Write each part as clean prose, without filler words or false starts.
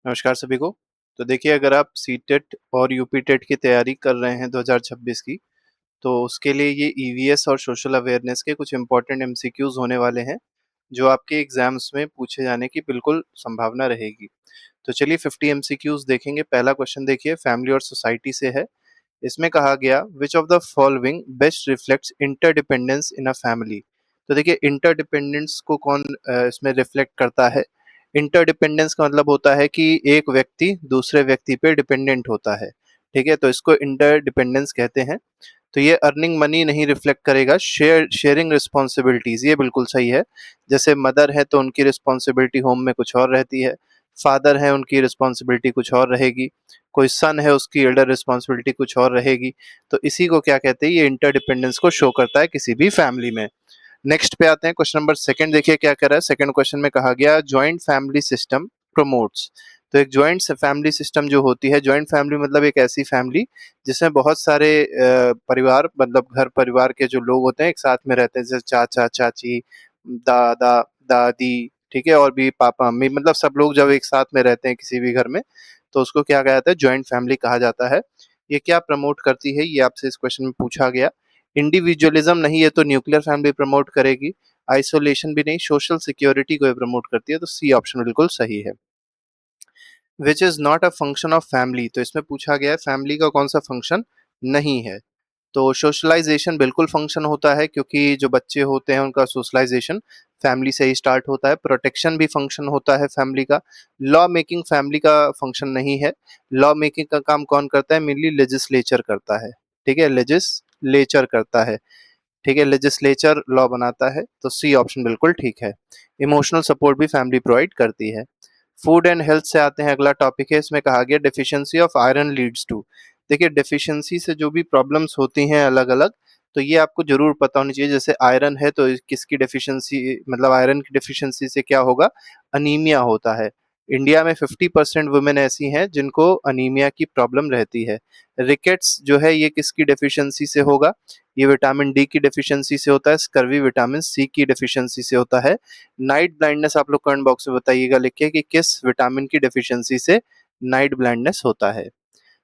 नमस्कार सभी को। तो देखिए, अगर आप सीटेट और यूपीटेट की तैयारी कर रहे हैं 2026 की, तो उसके लिए ये ईवीएस और सोशल अवेयरनेस के कुछ इम्पोर्टेंट एमसीक्यूज़ होने वाले हैं, जो आपके एग्ज़ाम्स में पूछे जाने की बिल्कुल संभावना रहेगी। तो चलिए 50 एमसीक्यूज़ देखेंगे। पहला क्वेश्चन देखिए, फैमिली और सोसाइटी से है। इसमें कहा गया, which of the following best reflects interdependence in a family. तो देखिए, इंटरडिपेंडेंस को कौन इसमें रिफ्लेक्ट करता है। इंटरडिपेंडेंस का मतलब होता है कि एक व्यक्ति दूसरे व्यक्ति पे डिपेंडेंट होता है। ठीक है, तो इसको इंटरडिपेंडेंस कहते हैं। तो ये अर्निंग मनी नहीं रिफ्लेक्ट करेगा, शेयरिंग रिस्पॉन्सिबिलिटीज, ये बिल्कुल सही है। जैसे मदर है तो उनकी रिस्पॉन्सिबिलिटी होम में कुछ और रहती है, फादर है उनकी रिस्पॉन्सिबिलिटी कुछ और रहेगी, कोई सन है उसकी एल्डर रिस्पॉन्सिबिलिटी कुछ और रहेगी। तो इसी को क्या कहते हैं, ये इंटरडिपेंडेंस को शो करता है किसी भी फैमिली में। नेक्स्ट पे आते हैं, क्वेश्चन नंबर सेकंड देखिए क्या कह रहा है। सेकंड क्वेश्चन में कहा गया, जॉइंट फैमिली सिस्टम प्रमोट्स। तो एक जॉइंट फैमिली सिस्टम जो होती है, जॉइंट फैमिली मतलब एक ऐसी फैमिली जिसमें बहुत सारे परिवार, मतलब घर परिवार के जो लोग होते हैं एक साथ में रहते हैं, जैसे चाचा चाची, दादा दादी, ठीक है, और भी पापा मम्मी, मतलब सब लोग जब एक साथ में रहते हैं किसी भी घर में, तो उसको क्या कहा जाता है, जॉइंट फैमिली कहा जाता है। ये क्या प्रमोट करती है, ये आपसे इस क्वेश्चन में पूछा गया। इंडिविजुअलिज्म नहीं, ये तो न्यूक्लियर फैमिली प्रमोट करेगी। आइसोलेशन भी नहीं, सोशल सिक्योरिटी को ये प्रमोट करती है। तो सी ऑप्शन बिल्कुल सही है। Which is not a function of family, तो इसमें पूछा गया है फैमिली का कौन सा फंक्शन नहीं है। तो सोशलाइजेशन बिल्कुल फंक्शन होता है, क्योंकि जो बच्चे होते हैं उनका सोशलाइजेशन फैमिली से ही स्टार्ट होता है। प्रोटेक्शन भी फंक्शन होता है फैमिली का। लॉ मेकिंग फैमिली का फंक्शन नहीं है। लॉ मेकिंग का काम कौन करता है, मेनली लेजिस्लेचर करता है। ठीक है, लेजिस्लेचर करता है। ठीक है, लेजिस्लेचर लॉ बनाता है। तो सी ऑप्शन बिल्कुल ठीक है। इमोशनल सपोर्ट भी फैमिली प्रोवाइड करती है। फूड एंड हेल्थ से आते हैं, अगला टॉपिक है। इसमें कहा गया, deficiency of iron leads to. देखिए, डेफिशिएंसी से जो भी प्रॉब्लम्स होती हैं अलग अलग, तो ये आपको जरूर पता होनी चाहिए। जैसे आयरन है तो किसकी डेफिशिएंसी, मतलब आयरन की डेफिशिएंसी से क्या होगा, अनीमिया होता है। इंडिया में 50% वुमेन ऐसी हैं जिनको अनीमिया की प्रॉब्लम रहती है। रिकेट्स जो है ये किसकी डेफिशिएंसी से होगा, ये विटामिन डी की डेफिशिएंसी से होता है। स्कर्वी विटामिन सी की डेफिशिएंसी से होता है। नाइट ब्लाइंडनेस आप लोग कमेंट बॉक्स में बताइएगा लिख के कि किस विटामिन की डेफिशिएंसी से नाइट ब्लाइंडनेस होता है।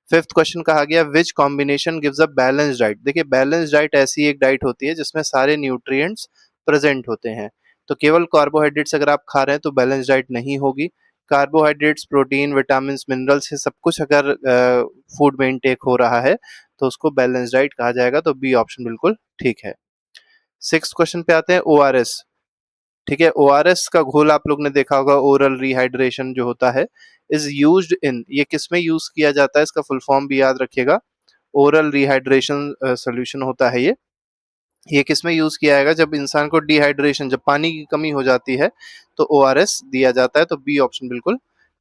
फिफ्थ क्वेश्चन कहा गया, which combination gives a balance diet. देखिए, बैलेंस डाइट ऐसी एक डाइट होती है जिसमें सारे न्यूट्रिएंट्स प्रेजेंट होते हैं। तो केवल कार्बोहाइड्रेट्स अगर आप खा रहे हैं तो बैलेंस डाइट नहीं होगी। कार्बोहाइड्रेट्स, प्रोटीन, विटामिन, मिनरल्स, ये सब कुछ अगर फूड में इनटेक हो रहा है तो उसको बैलेंस डाइट कहा जाएगा। तो बी ऑप्शन बिल्कुल ठीक है। सिक्स क्वेश्चन पे आते हैं, ओआरएस। ठीक है, ओआरएस का घोल आप लोग ने देखा होगा, ओरल रिहाइड्रेशन जो होता है, इज यूज्ड इन, ये किस में यूज किया जाता है, इसका फुल फॉर्म भी याद रखिएगा। ओरल रिहाइड्रेशन सोल्यूशन होता है ये किस में यूज किया जाएगा, जब इंसान को डिहाइड्रेशन, जब पानी की कमी हो जाती है तो ओआरएस दिया जाता है। तो बी ऑप्शन बिल्कुल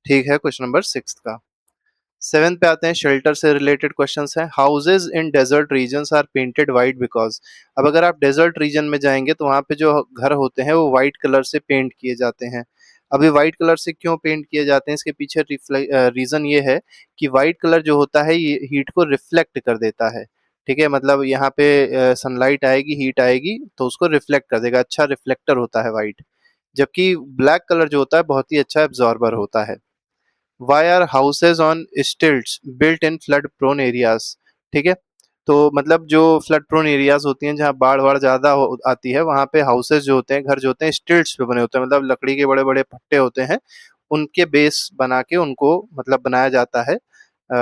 ठीक है क्वेश्चन नंबर सिक्स का। सेवेंथ पे आते हैं, शेल्टर से रिलेटेड क्वेश्चंस हैं। Houses in desert regions are painted white because. अब अगर आप डेजर्ट रीजन में जाएंगे तो वहाँ पे जो घर होते हैं वो वाइट कलर से पेंट किए जाते हैं। अभी वाइट कलर से क्यों पेंट किए जाते हैं, इसके पीछे रीजन ये है कि वाइट कलर जो होता है ये हीट को रिफ्लेक्ट कर देता है। ठीक है, मतलब यहाँ पे सनलाइट आएगी, हीट आएगी तो उसको रिफ्लेक्ट कर देगा, अच्छा रिफ्लेक्टर होता है वाइट। जबकि ब्लैक कलर जो होता है बहुत ही अच्छा एब्जॉर्बर होता है। Why are houses on stilts built in flood prone areas. ठीक है, तो मतलब जो फ्लड प्रोन एरियाज होती हैं जहाँ बाढ़ बाढ़ ज्यादा आती है, वहां पे हाउसेज जो होते हैं, घर जो होते हैं, स्टिल्ट्स पे बने होते हैं, मतलब लकड़ी के बड़े बड़े पट्टे होते हैं, उनके बेस बना के उनको मतलब बनाया जाता है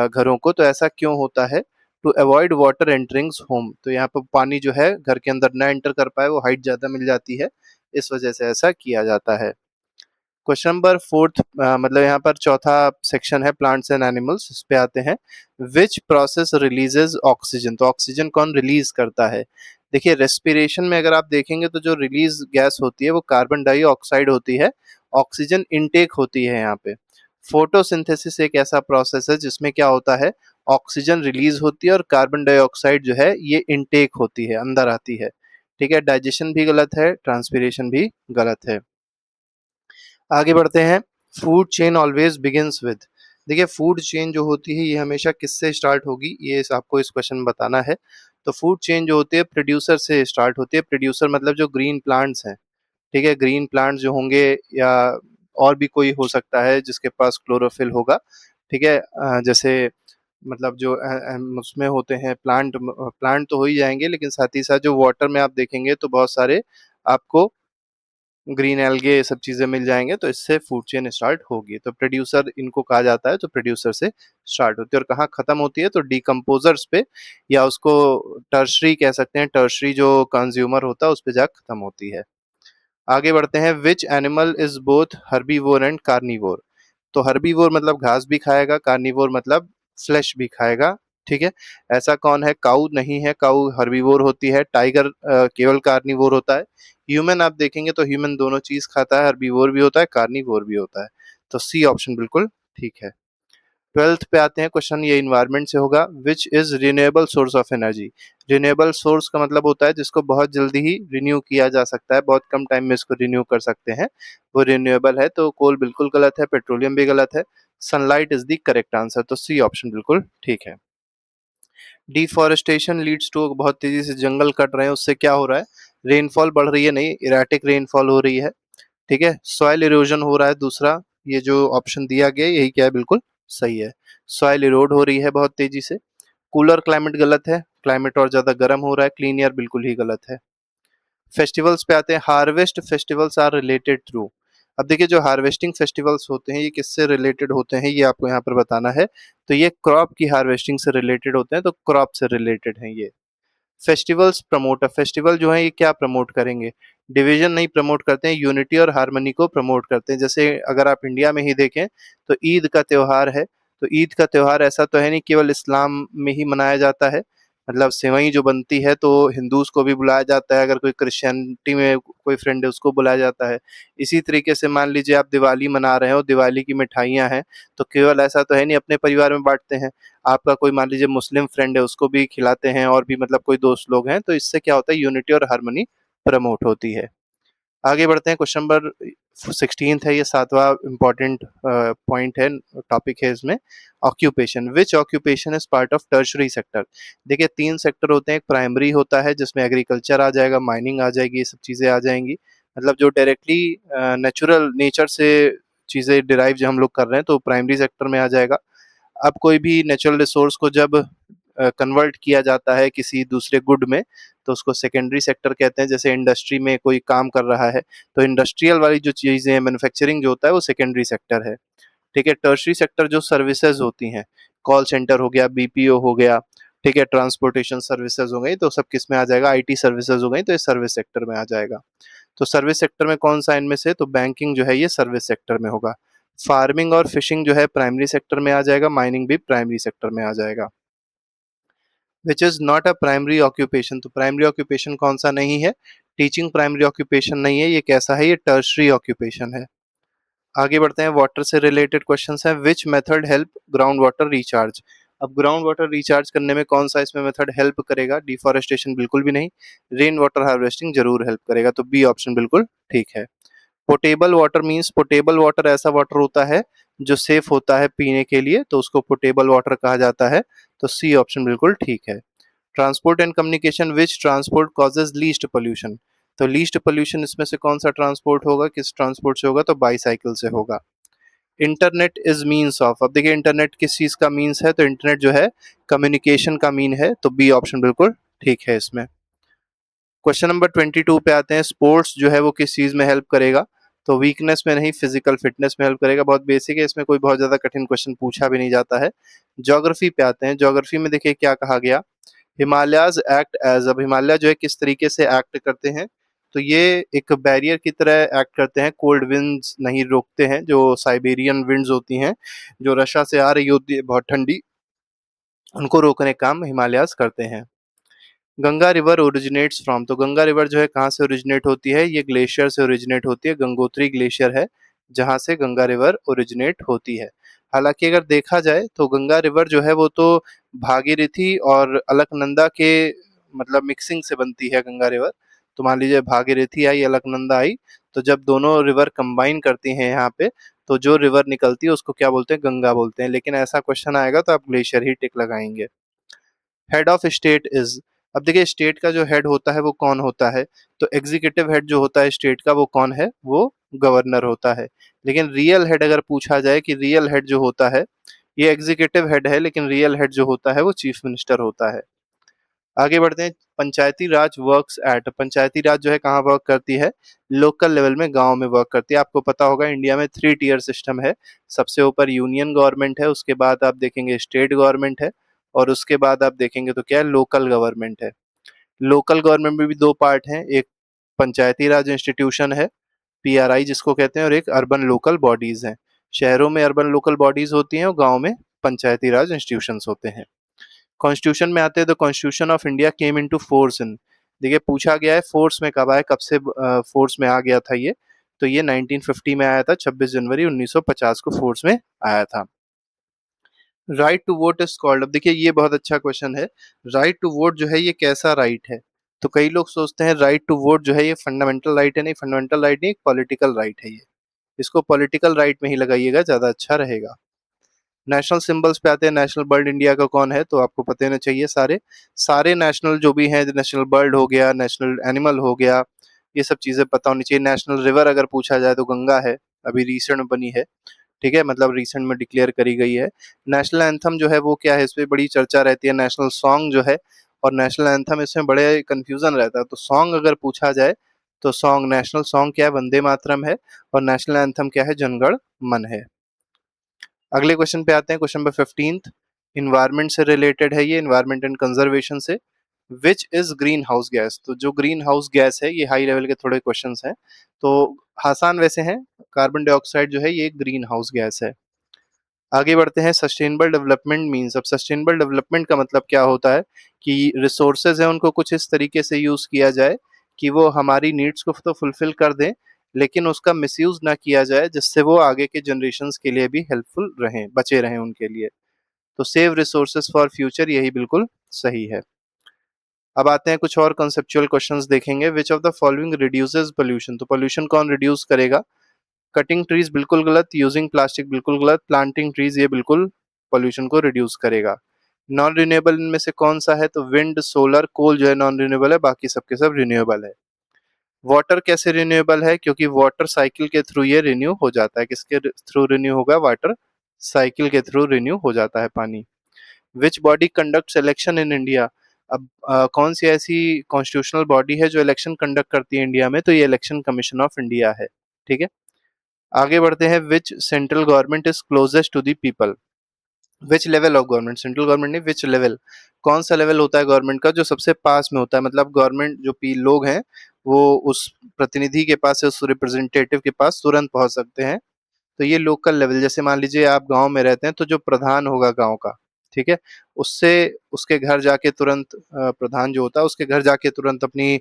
घरों को। तो ऐसा क्यों होता है, टू अवॉइड वाटर एंटरिंग्स होम। तो यहाँ पर पानी जो है घर के अंदर ना एंटर कर पाए, वो हाइट ज्यादा मिल जाती है, इस वजह से ऐसा किया जाता है। क्वेश्चन नंबर फोर्थ, मतलब यहाँ पर चौथा सेक्शन है, प्लांट्स एंड एनिमल्स, इस पे आते हैं। Which process releases oxygen. तो ऑक्सीजन कौन रिलीज करता है। देखिए, रेस्पिरेशन में अगर आप देखेंगे तो जो रिलीज गैस होती है वो कार्बन डाइऑक्साइड होती है, ऑक्सीजन इनटेक होती है यहाँ पे। फोटोसिंथेसिस एक ऐसा प्रोसेस है जिसमें क्या होता है, ऑक्सीजन रिलीज होती है और कार्बन डाइऑक्साइड जो है ये इनटेक होती है, अंदर आती है। ठीक है, डाइजेशन भी गलत है, ट्रांसपीरेशन भी गलत है। आगे बढ़ते हैं, food chain always begins with. देखिए, फूड चेन जो होती है ये हमेशा किससे स्टार्ट होगी, ये आपको इस क्वेश्चन में बताना है। तो फूड चेन जो होती है प्रोड्यूसर से स्टार्ट होती है। प्रोड्यूसर मतलब जो ग्रीन प्लांट्स हैं। ठीक है, ग्रीन प्लांट्स जो होंगे या और भी कोई हो सकता है जिसके पास क्लोरोफिल होगा, ठीक है। जैसे मतलब जो उसमें होते हैं प्लांट, प्लांट तो हो ही जाएंगे, लेकिन साथ ही साथ जो वाटर में आप देखेंगे तो बहुत सारे आपको ग्रीन एल्गे ये सब चीजें मिल जाएंगे, तो इससे फूड चेन स्टार्ट होगी। तो प्रोड्यूसर इनको कहा जाता है, तो प्रोड्यूसर से स्टार्ट होती है और कहाँ खत्म होती है, तो डिकम्पोजर्स पे, या उसको टर्शरी कह सकते हैं, टर्शरी जो कंज्यूमर होता है उस पे जाकर खत्म होती है। आगे बढ़ते हैं, which animal is both herbivore and carnivore. तो हर्बीवोर मतलब घास भी खाएगा, कार्निवोर मतलब फ्लैश भी खाएगा, ठीक है। ऐसा कौन है? काऊ नहीं है, काऊ हर्बीवोर होती है, टाइगर केवल कार्निवोर होता है। ह्यूमन आप देखेंगे तो ह्यूमन दोनों चीज खाता है, हर्बीवोर भी होता है, कार्निवोर भी होता है। तो सी ऑप्शन बिल्कुल ठीक है। 12th पे आते हैं क्वेश्चन, ये इन्वायरमेंट से होगा। Which is renewable source of energy. Renewable source का मतलब होता है जिसको बहुत जल्दी ही रिन्यू किया जा सकता है, बहुत कम टाइम में इसको रिन्यू कर सकते हैं, वो रिन्यूएबल है। तो कोल बिल्कुल गलत है, पेट्रोलियम भी गलत है, sunlight is the correct answer, तो सी ऑप्शन बिल्कुल ठीक है। डिफॉरेस्टेशन लीड्स टू, बहुत तेजी से जंगल कट रहे हैं, उससे क्या हो रहा है? रेनफॉल बढ़ रही है, नहीं, इराटिक रेनफॉल हो रही है, ठीक है। सॉइल इरोजन हो रहा है, दूसरा ये जो ऑप्शन दिया गया यही क्या है, बिल्कुल सही है। सॉइल इरोड हो रही है बहुत तेजी से। कूलर क्लाइमेट गलत है, क्लाइमेट और ज्यादा गर्म हो रहा है। क्लीन एयर बिल्कुल ही गलत है। फेस्टिवल्स पे आते हैं, harvest festivals are related through. अब देखिए जो हार्वेस्टिंग फेस्टिवल्स होते हैं ये किससे रिलेटेड होते हैं, ये आपको यहाँ पर बताना है। तो ये क्रॉप की हार्वेस्टिंग से रिलेटेड होते हैं, तो क्रॉप से रिलेटेड हैं ये। फेस्टिवल्स प्रमोटर, फेस्टिवल जो है ये क्या प्रमोट करेंगे? डिवीजन नहीं प्रमोट करते हैं, यूनिटी और हार्मनी को प्रमोट करते हैं। जैसे अगर आप इंडिया में ही देखें तो ईद का त्योहार है, तो ईद का त्योहार ऐसा तो है नहीं केवल इस्लाम में ही मनाया जाता है, मतलब सेवई जो बनती है तो हिंदूज को भी बुलाया जाता है, अगर कोई क्रिश्चियनिटी में कोई फ्रेंड है उसको बुलाया जाता है। इसी तरीके से मान लीजिए आप दिवाली मना रहे हो, दिवाली की मिठाइयाँ हैं, तो केवल ऐसा तो है नहीं अपने परिवार में बांटते हैं, आपका कोई मान लीजिए मुस्लिम फ्रेंड है उसको भी खिलाते हैं, और भी मतलब कोई दोस्त लोग हैं, तो इससे क्या होता है, यूनिटी और हार्मनी प्रमोट होती है। आगे बढ़ते हैं, क्वेश्चन नंबर 16 है, ये सातवां इंपॉर्टेंट पॉइंट है, टॉपिक है इसमें। Occupation, which occupation is part of tertiary sector. देखिए तीन सेक्टर होते हैं, एक प्राइमरी होता है जिसमें एग्रीकल्चर आ जाएगा, माइनिंग आ जाएगी, ये सब चीजें आ जाएंगी, मतलब जो डायरेक्टली नेचुरल नेचर से चीजें डिराइव जो हम लोग कर रहे हैं तो प्राइमरी सेक्टर में आ जाएगा। अब कोई भी नेचुरल रिसोर्स को जब कन्वर्ट किया जाता है किसी दूसरे गुड में, तो उसको सेकेंडरी सेक्टर कहते हैं। जैसे इंडस्ट्री में कोई काम कर रहा है तो इंडस्ट्रियल वाली जो चीजें, मैन्युफैक्चरिंग जो होता है वो सेकेंडरी सेक्टर है, ठीक है। टर्शरी सेक्टर जो सर्विसेज होती हैं, कॉल सेंटर हो गया, बीपीओ हो गया, ठीक है, ट्रांसपोर्टेशन सर्विसेज हो गई, तो सब किस में आ जाएगा, आईटी सर्विसेज हो गई, तो ये सर्विस सेक्टर में आ जाएगा। तो सर्विस सेक्टर में कौन सा इनमें से, तो बैंकिंग जो है ये सर्विस सेक्टर में होगा। फार्मिंग और फिशिंग जो है प्राइमरी सेक्टर में आ जाएगा, माइनिंग भी प्राइमरी सेक्टर में आ जाएगा। Which is not a primary occupation, तो प्राइमरी ऑक्यूपेशन कौन सा नहीं है? टीचिंग प्राइमरी ऑक्यूपेशन नहीं है, ये कैसा है, ये टर्शरी ऑक्यूपेशन है। आगे बढ़ते हैं, वाटर से रिलेटेड क्वेश्चंस हैं। Which method help ground water recharge. अब ग्राउंड वाटर रिचार्ज करने में कौन सा इसमें मेथड हेल्प करेगा? डिफॉरेस्टेशन बिल्कुल भी नहीं, रेन वाटर हार्वेस्टिंग जरूर हेल्प करेगा, तो बी ऑप्शन बिल्कुल ठीक है। Potable water means, potable water ऐसा वाटर होता है जो सेफ होता है पीने के लिए, तो उसको पोटेबल वाटर कहा जाता है, तो सी ऑप्शन बिल्कुल ठीक है। Transport and communication, which transport causes least pollution. तो लीस्ट पोल्यूशन इसमें से कौन सा ट्रांसपोर्ट होगा, किस ट्रांसपोर्ट से होगा, तो बाईसाइकिल से होगा। इंटरनेट इज मीन्स ऑफ, अब देखिए इंटरनेट किस चीज का मीन्स है, तो इंटरनेट जो है कम्युनिकेशन का मीन है, तो बी ऑप्शन बिल्कुल ठीक है इसमें। क्वेश्चन नंबर 22 पे आते हैं, स्पोर्ट्स जो है वो किस चीज में हेल्प करेगा, तो वीकनेस में नहीं, फिजिकल फिटनेस में हेल्प करेगा, बहुत बेसिक है, इसमें कोई बहुत ज्यादा कठिन क्वेश्चन पूछा भी नहीं जाता है। ज्योग्राफी पे आते हैं, ज्योग्राफी में देखिए क्या कहा गया, हिमालयाज एक्ट एज, अब हिमालय जो है किस तरीके से एक्ट करते हैं, तो ये एक बैरियर की तरह एक्ट करते हैं, कोल्ड विंड्स नहीं रोकते हैं, जो साइबेरियन विंड्स होती हैं जो रशिया से आ रही होती है बहुत ठंडी, उनको रोकने का काम हिमालयाज करते हैं। गंगा रिवर ओरिजिनेट्स फ्रॉम, तो गंगा रिवर जो है कहाँ से ओरिजिनेट होती है, ये ग्लेशियर से ओरिजिनेट होती है, गंगोत्री ग्लेशियर है जहाँ से गंगा रिवर ओरिजिनेट होती है। हालांकि अगर देखा जाए तो गंगा रिवर जो है वो तो भागीरथी और अलकनंदा के मतलब मिक्सिंग से बनती है गंगा रिवर। तो मान लीजिए भागीरथी आई, अलकनंदा आई, तो जब दोनों रिवर कंबाइन करती हैं यहाँ पे, तो जो रिवर निकलती है उसको क्या बोलते हैं, गंगा बोलते हैं। लेकिन ऐसा क्वेश्चन आएगा तो आप ग्लेशियर ही टिक लगाएंगे। हेड ऑफ स्टेट इज, अब देखिए स्टेट का जो हेड होता है वो कौन होता है, तो एग्जीक्यूटिव हेड जो होता है स्टेट का वो कौन है, वो गवर्नर होता है। लेकिन रियल हेड अगर पूछा जाए कि रियल हेड जो होता है, ये एग्जीक्यूटिव हेड है, लेकिन रियल हेड जो होता है वो चीफ मिनिस्टर होता है। आगे बढ़ते हैं, पंचायती राज वर्क्स एट, पंचायती राज जो है कहाँ वर्क करती है, लोकल लेवल में, गांव में वर्क करती है। आपको पता होगा इंडिया में 3 टियर सिस्टम है, सबसे ऊपर यूनियन गवर्नमेंट है, उसके बाद आप देखेंगे स्टेट गवर्नमेंट है, और उसके बाद आप देखेंगे तो क्या है, लोकल गवर्नमेंट है। लोकल गवर्नमेंट में भी दो पार्ट हैं, एक पंचायती राज इंस्टीट्यूशन है, पीआरआई जिसको कहते हैं, और एक अर्बन लोकल बॉडीज हैं। शहरों में अर्बन लोकल बॉडीज होती हैं और गांव में पंचायती राज इंस्टीट्यूशंस होते हैं। कॉन्स्टिट्यूशन में आते हैं तो constitution of India came into force in, देखिए पूछा गया है फोर्स में कब आया, कब से फोर्स में आ गया था ये, तो ये 1950 में आया था, 26 जनवरी 1950 को फोर्स में आया था। Right to vote is called, अब देखिए ये बहुत अच्छा क्वेश्चन है, राइट टू वोट जो है ये कैसा राइट है। तो कई लोग सोचते हैं राइट टू वोट जो है ये फंडामेंटल राइट है, नहीं फंडामेंटल राइट नहीं, पॉलिटिकल राइट है ये, इसको पॉलिटिकल राइट में ही लगाइएगा, ज्यादा अच्छा रहेगा। नेशनल सिंबल्स पे आते हैं, नेशनल बर्ड इंडिया का कौन है, तो आपको पता होना चाहिए सारे सारे नेशनल जो भी हैं, नेशनल बर्ड हो गया, नेशनल एनिमल हो गया, ये सब चीजें पता होनी चाहिए। नेशनल रिवर अगर पूछा जाए तो गंगा है, अभी रिसेंट में बनी है, ठीक है, मतलब रिसेंट में डिक्लेयर करी गई है। नेशनल एंथम जो है वो क्या है, इस पे बड़ी चर्चा रहती है। नेशनल सॉन्ग जो है और नेशनल एंथम, इसमें बड़े कंफ्यूजन रहता है। तो सॉन्ग अगर पूछा जाए तो सॉन्ग, नेशनल सॉन्ग क्या है, वंदे मातरम है, और नेशनल एंथम क्या है, जनगण मन है। अगले क्वेश्चन पे आते हैं, क्वेश्चन नंबर 15, इन्वायरमेंट से रिलेटेड है ये, इन्वायरमेंट एंड कंजर्वेशन से। Which is green house gas, तो जो ग्रीन हाउस गैस है, ये हाई लेवल के थोड़े क्वेश्चंस हैं, तो आसान वैसे हैं। कार्बन डाइऑक्साइड जो है ये ग्रीन हाउस गैस है। आगे बढ़ते हैं, सस्टेनेबल डेवलपमेंट मीन्स, अब सस्टेनेबल डेवलपमेंट का मतलब क्या होता है कि रिसोर्सेज है उनको कुछ इस तरीके से यूज किया जाए कि वो हमारी नीड्स को तो फुलफिल कर दें, लेकिन उसका मिसयूज ना किया जाए, जिससे वो आगे के जनरेशन्स के लिए भी हेल्पफुल रहें, बचे रहें उनके लिए। तो सेव रिसोर्सेज फॉर फ्यूचर, यही बिल्कुल सही है। अब आते हैं कुछ और कंसेप्चुअल क्वेश्चंस देखेंगे। Which of the following reduces pollution, तो पोल्यूशन कौन रिड्यूस करेगा। कटिंग ट्रीज बिल्कुल गलत, यूजिंग प्लास्टिक बिल्कुल गलत, प्लांटिंग ट्रीज ये बिल्कुल पोल्यूशन को रिड्यूस करेगा। नॉन रिन्यूएबल इनमें से कौन सा है, तो विंड, सोलर, कोल जो है नॉन रिन्यूएबल है, बाकी सबके सब रिन्यूएबल है। वाटर कैसे रिन्यूएबल है, क्योंकि वाटर साइकिल के थ्रू ये रिन्यू हो जाता है। किसके थ्रू रिन्यू होगा, वाटर साइकिल के थ्रू रिन्यू हो जाता है पानी। Which body conduct election in India, अब कौन सी ऐसी कॉन्स्टिट्यूशनल बॉडी है जो इलेक्शन कंडक्ट करती है इंडिया में, तो ये इलेक्शन कमीशन ऑफ इंडिया है, ठीक है। आगे बढ़ते हैं, which central government is closest to the people, which level of government, central government नहीं, विच लेवल, कौन सा लेवल होता है गवर्नमेंट का जो सबसे पास में होता है, मतलब गवर्नमेंट जो पी लोग हैं वो उस प्रतिनिधि के पास, उस रिप्रेजेंटेटिव के पास तुरंत पहुंच सकते हैं। तो ये लोकल लेवल, जैसे मान लीजिए आप गांव में रहते हैं तो जो प्रधान होगा गांव का, ठीक है, उससे उसके घर जाके तुरंत प्रधान जो होता है उसके घर जाके तुरंत अपनी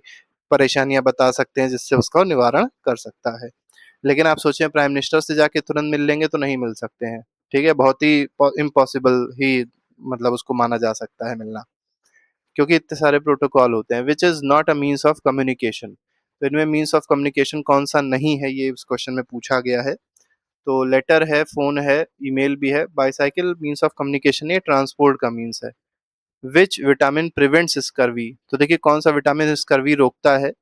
परेशानियां बता सकते हैं, जिससे उसका निवारण कर सकता है। लेकिन आप सोचें प्राइम मिनिस्टर से जाके तुरंत मिल लेंगे तो नहीं मिल सकते हैं, ठीक है, बहुत ही इम्पॉसिबल ही मतलब उसको माना जा सकता है मिलना, क्योंकि इतने सारे प्रोटोकॉल होते हैं। Which is not a means of communication, तो इनमें मीन्स ऑफ कम्युनिकेशन कौन सा नहीं है, ये इस क्वेश्चन में पूछा गया है। तो लेटर है, फोन है, ईमेल भी है, बाईसाइकिल मीन्स ऑफ कम्युनिकेशन, ये ट्रांसपोर्ट का मीन्स है। विच विटामिन प्रिवेंट्स स्कर्वी, तो देखिए कौन सा विटामिन स्कर्वी रोकता है,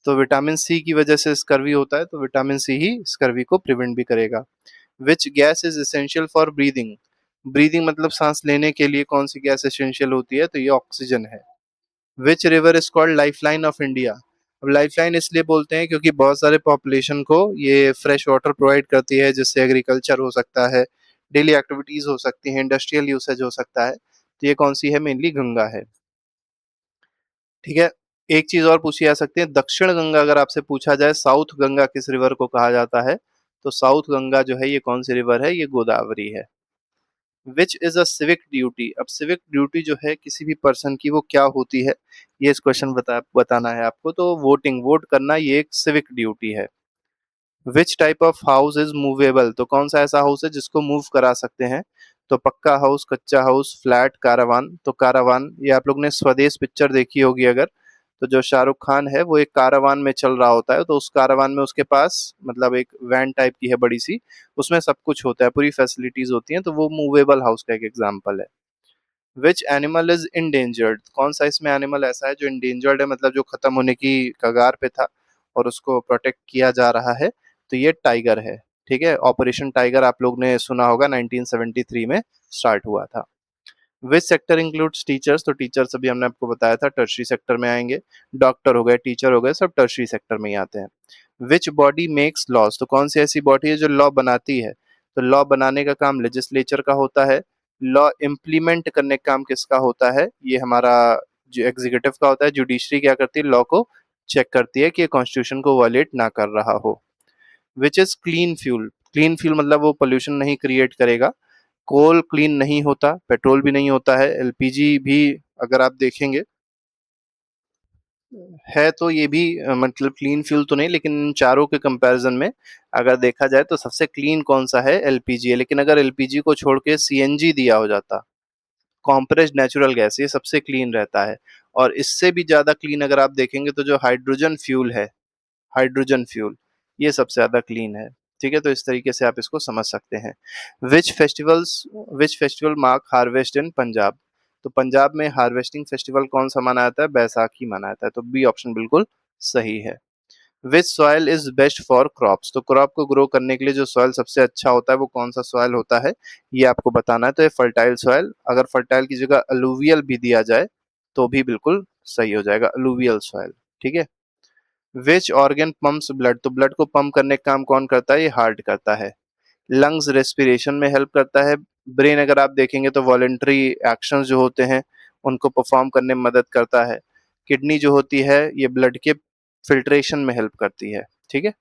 तो विटामिन सी की वजह से स्कर्वी होता है, तो विटामिन सी ही स्कर्वी को प्रिवेंट भी करेगा। Which gas is essential for breathing, breathing मतलब सांस लेने के लिए कौन सी गैस एसेंशियल होती है, तो ये ऑक्सीजन है। Which river is called lifeline of India, अब लाइफलाइन इसलिए बोलते हैं क्योंकि बहुत सारे पॉपुलेशन को ये फ्रेश वाटर प्रोवाइड करती है, जिससे एग्रीकल्चर हो सकता है, डेली एक्टिविटीज हो सकती हैं, इंडस्ट्रियल यूसेज हो सकता है। तो ये कौन सी है, मेनली गंगा है, ठीक है। एक चीज और पूछी जा सकती है, दक्षिण गंगा अगर आपसे पूछा जाए, साउथ गंगा किस रिवर को कहा जाता है, तो साउथ गंगा जो है ये कौन सी रिवर है, ये गोदावरी है। Which is a civic duty, अब सिविक ड्यूटी जो है किसी भी पर्सन की वो क्या होती है, ये इस क्वेश्चन बताना है आपको। तो वोटिंग, वोट करना, ये एक सिविक ड्यूटी है। Which type of house is movable, तो कौन सा ऐसा हाउस है जिसको मूव करा सकते हैं, तो पक्का हाउस, कच्चा हाउस, फ्लैट, कारावान, तो कारावान, ये आप लोग ने स्वदेश पिक्चर देखी होगी अगर, तो जो शाहरुख खान है वो एक कारावान में चल रहा होता है, तो उस कारावान में उसके पास मतलब एक वैन टाइप की है बड़ी सी, उसमें सब कुछ होता है, पूरी फैसिलिटीज होती हैं, तो वो मूवेबल हाउस का एक एग्जाम्पल है। विच एनिमल इज इंडेंजर्ड, कौन सा इसमें एनिमल ऐसा है जो इंडेंजर्ड है, मतलब जो खत्म होने की कगार पे था और उसको प्रोटेक्ट किया जा रहा है, तो ये टाइगर है। ठीक है, ऑपरेशन टाइगर आप लोग ने सुना होगा, 1973 में स्टार्ट हुआ था। विच सेक्टर इंक्लूड्स टीचर्स, तो टीचर्स अभी हमने आपको बताया था टर्शरी सेक्टर में आएंगे। डॉक्टर हो गए, टीचर हो गए, सब टर्शरी सेक्टर में ही आते हैं। विच बॉडी मेक्स लॉज, तो कौन सी ऐसी बॉडी है जो लॉ बनाती है, तो लॉ बनाने का काम लेजिस्लेचर का होता है। लॉ इम्प्लीमेंट करने का काम किसका होता है, ये हमारा जो एग्जीक्यूटिव का होता है। जुडिशरी क्या करती है, लॉ को चेक करती है कि कॉन्स्टिट्यूशन को वायलेट ना कर रहा हो। Which is clean fuel, clean fuel मतलब वो पोल्यूशन नहीं क्रिएट करेगा। कोल क्लीन नहीं होता, पेट्रोल भी नहीं होता है, एलपीजी भी अगर आप देखेंगे है तो ये भी मतलब क्लीन फ्यूल तो नहीं, लेकिन इन चारों के कंपैरिजन में अगर देखा जाए तो सबसे क्लीन कौन सा है, एलपीजी है। लेकिन अगर एलपीजी को छोड़ के सीएनजी दिया हो जाता, कॉम्प्रेस्ड नेचुरल गैस, ये सबसे क्लीन रहता है। और इससे भी ज्यादा क्लीन अगर आप देखेंगे तो जो हाइड्रोजन फ्यूल है, हाइड्रोजन फ्यूल, ये सबसे ज्यादा क्लीन है। ठीक है, तो इस तरीके से आप इसको समझ सकते हैं। Which festivals, which festival mark harvest in Punjab, तो पंजाब में हार्वेस्टिंग फेस्टिवल कौन सा मनाया जाता है, बैसाखी मनाया जाता है, तो बी ऑप्शन बिल्कुल सही है। विच soil is best for crops, तो क्रॉप को ग्रो करने के लिए जो सॉइल सबसे अच्छा होता है वो कौन सा सॉइल होता है, ये आपको बताना है। तो ये फर्टाइल सॉइल, अगर फर्टाइल की जगह अलूवियल भी दिया जाए तो भी बिल्कुल सही हो जाएगा, अलूवियल सॉइल। ठीक है। विच ऑर्गन पंप्स ब्लड, तो ब्लड को पंप करने का काम कौन करता है, ये हार्ट करता है। लंग्स रेस्पिरेशन में हेल्प करता है। ब्रेन अगर आप देखेंगे तो वॉलेंट्री एक्शंस जो होते हैं उनको परफॉर्म करने में मदद करता है। किडनी जो होती है ये ब्लड के फिल्ट्रेशन में हेल्प करती है। ठीक है।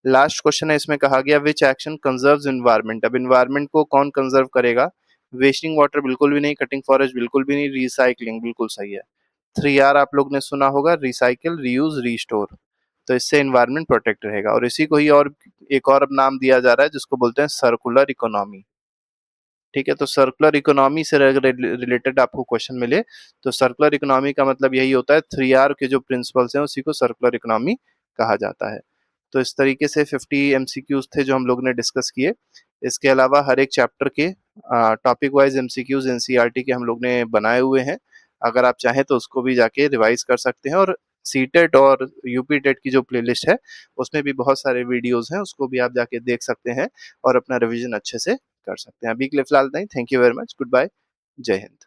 लास्ट क्वेश्चन है, इसमें कहा गया विच एक्शन कंजर्व्स इन्वायरमेंट, अब इन्वायरमेंट को कौन कंजर्व करेगा। वेस्टिंग वाटर बिल्कुल भी नहीं, कटिंग फॉरेस्ट बिल्कुल भी नहीं, रिसाइकलिंग बिल्कुल सही है। 3R आप लोग ने सुना होगा, रिसाइकिल, रीयूज, रीस्टोर। तो इससे एनवायरनमेंट प्रोटेक्ट रहेगा, और इसी को ही और एक और अब नाम दिया जा रहा है जिसको बोलते हैं सर्कुलर इकोनॉमी। ठीक है, तो सर्कुलर इकोनॉमी से रिलेटेड आपको क्वेश्चन मिले तो सर्कुलर इकोनॉमी का मतलब यही होता है, 3R के जो प्रिंसिपल्स हैं उसी को सर्कुलर इकोनॉमी कहा जाता है। तो इस तरीके से 50 एमसीक्यूज थे जो हम लोग ने डिस्कस किए। इसके अलावा हर एक चैप्टर के टॉपिक वाइज एमसीक्यूज एनसीईआरटी के हम लोग ने बनाए हुए हैं। अगर आप चाहें तो उसको भी जाके रिवाइज कर सकते हैं, और सीटेट और यूपी टेट की जो प्लेलिस्ट है उसमें भी बहुत सारे वीडियोस हैं, उसको भी आप जाके देख सकते हैं और अपना रिवीजन अच्छे से कर सकते हैं। अभी के लिए फिलहाल नहीं, thank you very much, good bye, जय हिंद।